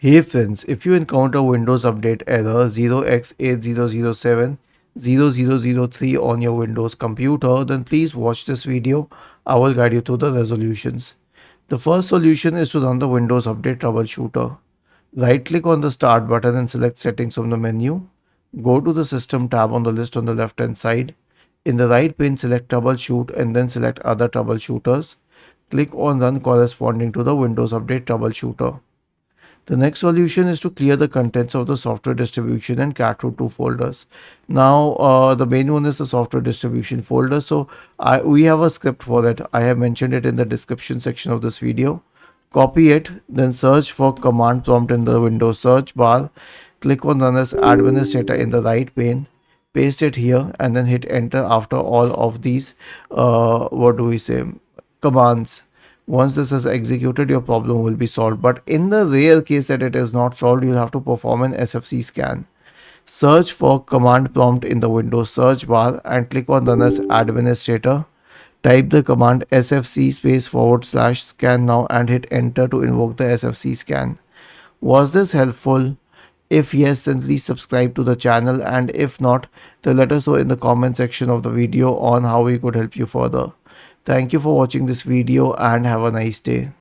Hey friends, if you encounter Windows Update error 0x80070003 on your Windows computer, then please watch this video. I will guide you through the resolutions. The first solution is to run the Windows Update troubleshooter. Right click on the Start button and select Settings from the menu. Go to the System tab on the list on the left hand side. In the right pane, select Troubleshoot and then select Other Troubleshooters. Click on Run corresponding to the Windows Update troubleshooter. The next solution is to clear the contents of the software distribution and cat root 2 folders. Now, the main one is the software distribution folder. So we have a script for that. I have mentioned it in the description section of this video. Copy it, then search for command prompt in the Windows search bar. Click on Run as Administrator in the right pane. Paste it here and then hit enter after all of these, commands. Once this is executed, your problem will be solved. But in the rare case that it is not solved, you'll have to perform an SFC scan. Search for command prompt in the Windows search bar and click on Run as Administrator. Type the command sfc /scan now and hit enter to invoke the SFC scan. Was this helpful? If yes, then please subscribe to the channel, and if not, then let us know in the comment section of the video on how we could help you further. Thank you for watching this video and have a nice day.